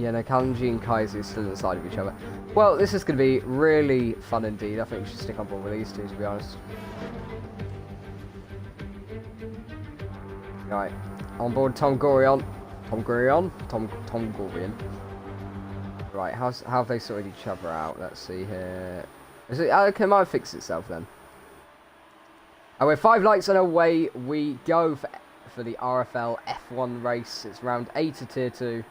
Yeah, no, Kalamji and Kaiser are still on the side of each other. Well, this is going to be really fun indeed. I think we should stick on board with these two, to be honest. Right, on board Tom Gorion. Tom Gorion. Right, how have they sorted each other out? Let's see here. Is it okay? It might fix itself then. And we're 5 lights and away we go for the RFL F1 race. It's round 8 of Tier 2.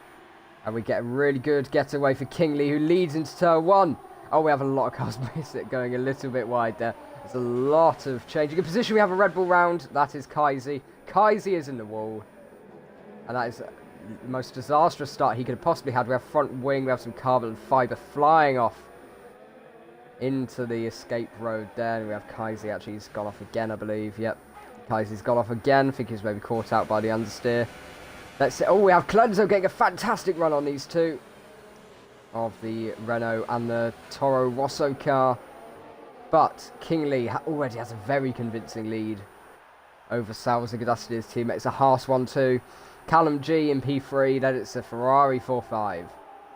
And we get a really good getaway for Kingley, who leads into Turn 1. Oh, we have a lot of cars miss it, going a little bit wide there. There's a lot of changing of position. We have a Red Bull round. That is Kaiser. Kaiser is in the wall. And that is the most disastrous start he could have possibly had. We have front wing. We have some carbon fibre flying off into the escape road there. And we have Kaiser. Actually, he's gone off again, I believe. Yep. Kaiser's gone off again. I think he's maybe caught out by the understeer. Let's see. Oh, we have Clenzo getting a fantastic run on these two of the Renault and the Toro Rosso car. But Kingley already has a very convincing lead over Salvador Gudasti's teammate. It's a Haas 1-2. Callum G in P3. Then it's a Ferrari 4-5.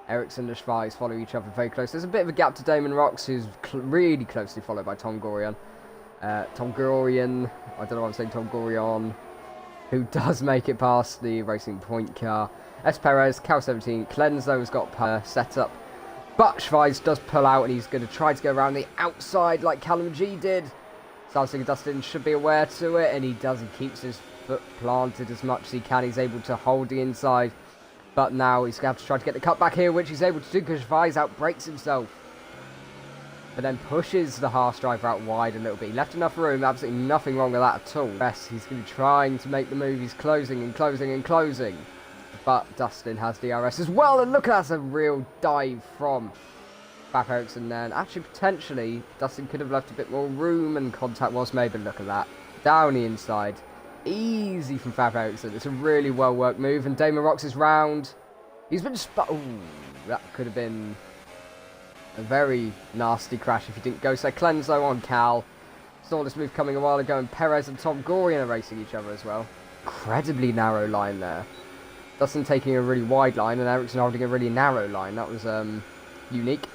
Ericsson and Shwize follow each other very close. There's a bit of a gap to Damon Rocks, who's really closely followed by Tom Gorion. I don't know why I'm saying Tom Gorion, who does make it past the Racing Point car. S. Perez, Cal 17, Clenzo's got set up. But Shwize does pull out, and he's going to try to go around the outside like Callum G did. Salvador Dustin should be aware to it, and he does. He keeps his foot planted as much as he can. He's able to hold the inside. But now he's going to have to try to get the cut back here, which he's able to do because Shwize outbrakes himself. But then pushes the Haas driver out wide a little bit. He left enough room, absolutely nothing wrong with that at all. Yes, he's going to be trying to make the move. He's closing and closing and closing. But Dustin has DRS as well. And look, that's a real dive from Fab Ericsson there. And actually, potentially, Dustin could have left a bit more room and contact was made. But look at that. Down the inside. Easy from Fab Ericsson. It's a really well-worked move. And Damon Rocks is round. He's been... Ooh, that could have been a very nasty crash if he didn't go. So Clenzo on Cal. Saw this move coming a while ago, and Perez and Tom Gorion are racing each other as well. Incredibly narrow line there. Dustin taking a really wide line, and Ericsson holding a really narrow line. That was unique.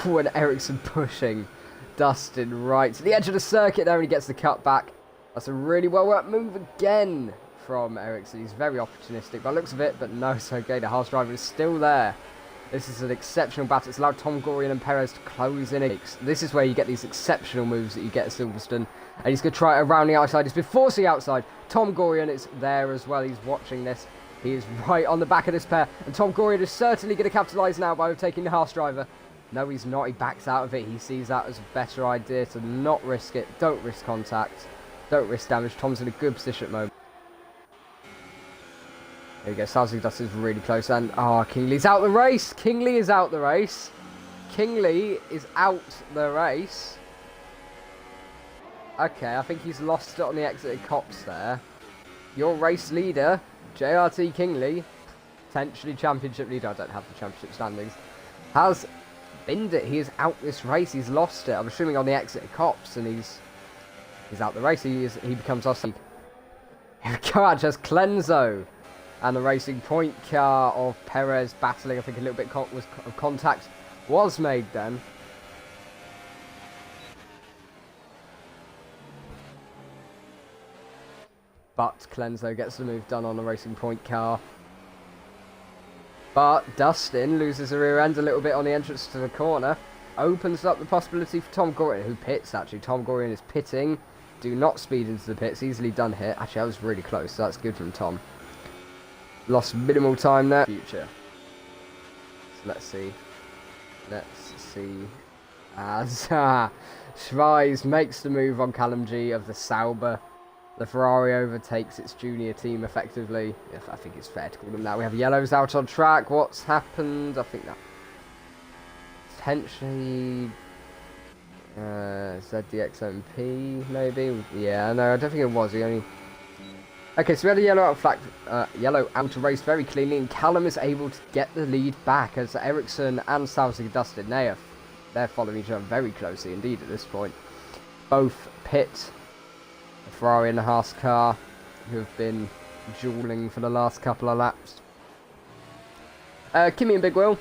Ooh, and Ericsson pushing Dustin right to the edge of the circuit there, and he gets the cut back. That's a really well-worked move again from Ericsson. He's very opportunistic by the looks of it, but no, it's okay. The Haas driver is still there. This is an exceptional battle. It's allowed Tom Gorion and Perez to close in. This is where you get these exceptional moves that you get at Silverstone. And he's going to try it around the outside. He's been forcing outside. Tom Gorion is there as well. He's watching this. He is right on the back of this pair. And Tom Gorion is certainly going to capitalise now by overtaking the Haas driver. No, he's not. He backs out of it. He sees that as a better idea to not risk it. Don't risk contact. Don't risk damage. Tom's in a good position at the moment. There you go, Salvador Dustin is really close, and Kingley's out the race. Kingley is out the race. Kingley is out the race. Okay, I think he's lost it on the exit of Cops there. Your race leader, JRT Kingley, potentially championship leader. I don't have the championship standings. Has binned it. He is out this race. He's lost it. I'm assuming on the exit of Cops, and he's out the race. He becomes our league. Here we go. Just Clenzo. And the Racing Point car of Perez battling. I think a little bit of contact was made then. But Clenzo gets the move done on the Racing Point car. But Dustin loses the rear end a little bit on the entrance to the corner. Opens up the possibility for Tom Gorion, who pits actually. Tom Gorion is pitting. Do not speed into the pits. Easily done here. Actually, I was really close, so that's good from Tom. Lost minimal time there. Future. So let's see. As Shwize makes the move on Callum G of the Sauber. The Ferrari overtakes its junior team effectively. If I think it's fair to call them that. We have yellows out on track. What's happened? I think that potentially ZDXMP maybe. Yeah, no, I don't think it was. He only. Okay, so we had a yellow out to race very cleanly, and Callum is able to get the lead back as Ericsson and Salvador Dustin, they're following each other very closely indeed at this point. Both pit, the Ferrari and the Haas car, who have been dueling for the last couple of laps. Kimi and Big Will,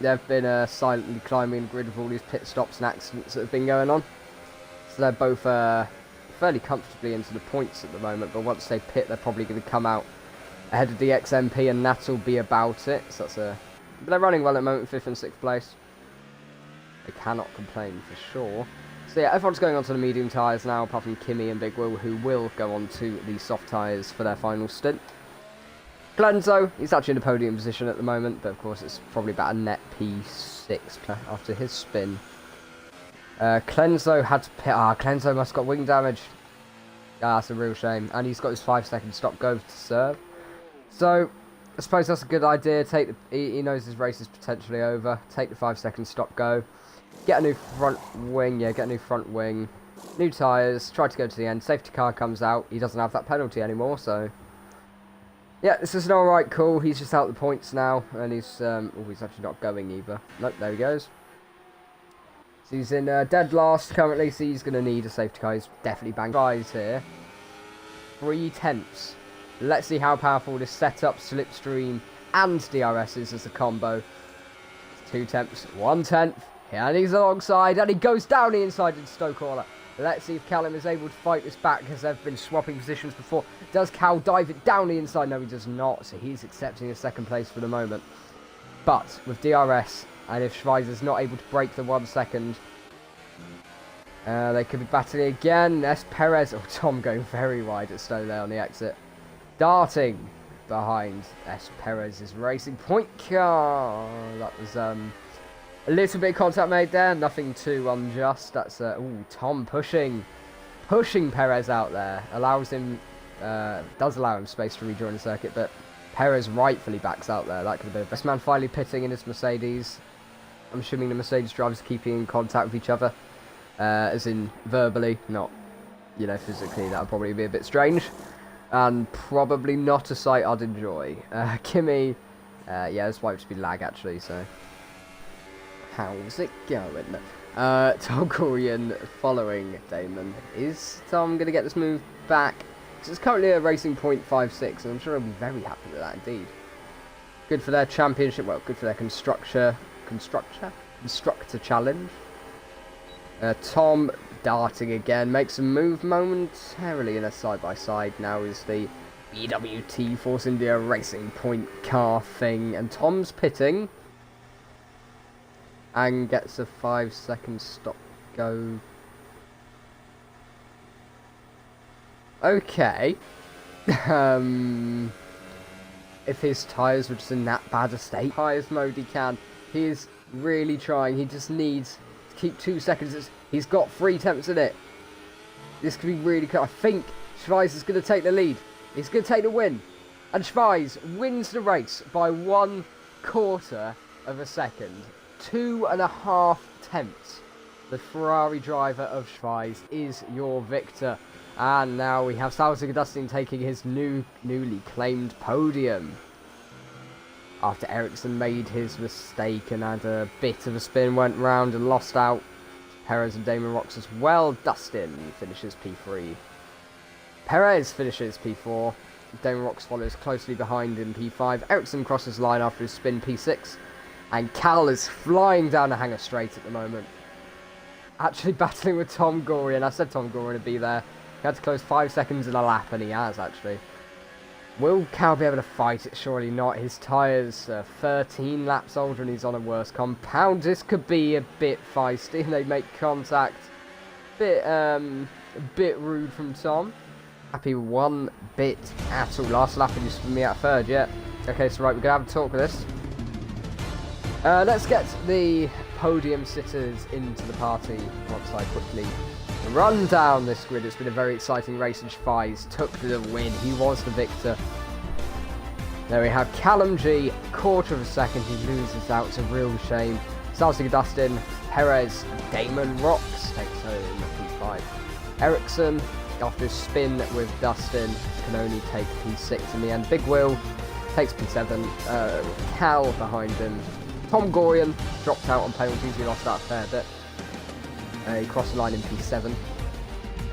they've been silently climbing the grid with all these pit stops and accidents that have been going on. So they're both fairly comfortably into the points at the moment, but once they pit, they're probably going to come out ahead of the XMP, and that'll be about it. So that's but they're running well at the moment, 5th and 6th place. They cannot complain for sure. So yeah, everyone's going on to the medium tyres now, apart from Kimi and Big Will, who will go on to the soft tyres for their final stint. Glenzo, he's actually in the podium position at the moment, but of course it's probably about a net P6 after his spin. Clenzo had to pit. Clenzo must have got wing damage. That's a real shame. And he's got his 5-second stop go to serve. So, I suppose that's a good idea. He knows his race is potentially over. Take the 5-second stop go. Get a new front wing. Yeah, get a new front wing. New tyres. Try to go to the end. Safety car comes out. He doesn't have that penalty anymore, so... Yeah, this is an alright call. He's just out the points now. And he's actually not going either. Nope, there he goes. So he's in dead last currently, so he's going to need a safety car. He's definitely banged Shwize here. 3/10. Let's see how powerful this setup, slipstream, and DRS is as a combo. 2/10, 1/10. And he's alongside, and he goes down the inside into Stokecaller. Let's see if Callum is able to fight this back, because they've been swapping positions before. Does Cal dive it down the inside? No, he does not, so he's accepting a second place for the moment. But with DRS, and if Shwize is not able to break the 1 second, they could be battling again. S. Perez, Tom going very wide at Stowe there on the exit. Darting behind S. Perez's Racing Point car. That was a little bit of contact made there, nothing too unjust. That's Tom pushing Perez out there. Does allow him space to rejoin the circuit, but Perez rightfully backs out there. That could have been best man finally pitting in his Mercedes. I'm assuming the Mercedes drivers are keeping in contact with each other, as in verbally, not, physically. That would probably be a bit strange, and probably not a sight I'd enjoy. Kimi, yeah, this might just be lag actually. So, how's it going? Tom Gorian following Damon. Is Tom going to get this move back? It's currently a Racing Point 5.6, and I'm sure he'll be very happy with that indeed. Good for their championship, well, good for their constructor challenge. Tom darting again, makes a move momentarily in a side-by-side. Now is the BWT Force India Racing Point car thing, and Tom's pitting and gets a 5-second stop go. Okay. If his tyres were just in that bad a state, highest mode he can. He is really trying. He just needs to keep 2 seconds. He's got 3/10 in it. This could be really cool. I think Shwize is going to take the lead. He's going to take the win. And Shwize wins the race by 1/4 of a second. 2.5 tenths. The Ferrari driver of Shwize is your victor. And now we have Salzig Augustine taking his newly claimed podium. After Ericsson made his mistake and had a bit of a spin, went round and lost out. Perez and Damon Rocks as well. Dustin finishes P3. Perez finishes P4. Damon Rocks follows closely behind in P5. Ericsson crosses line after his spin P6. And Cal is flying down the hangar straight at the moment. Actually battling with Tom Gorian. I said Tom Gorian would be there. He had to close 5 seconds in a lap, and he has actually. Will Cal be able to fight it? Surely not. His tyres are 13 laps older and he's on a worse compound. This could be a bit feisty. They make contact. A bit rude from Tom. Happy 1 bit at all. Last lap and you spin me out third, yeah. Okay, so right, we're going to have a talk with this. Let's get the podium sitters into the party once I quickly run down this grid. It's been a very exciting race, and Shwize took the win. He was the victor. There we have Callum G, 1/4 of a second. He loses out. It's a real shame. Salzig Dustin, Perez, Damon Rocks takes home the P5. Ericsson, after his spin with Dustin, can only take P6 in the end. Big Will takes P7. Cal behind him. Tom Gorian dropped out on penalties. He lost out a fair bit. He crossed the line in P7.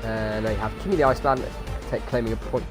And they have Kimi the Iceman claiming a point.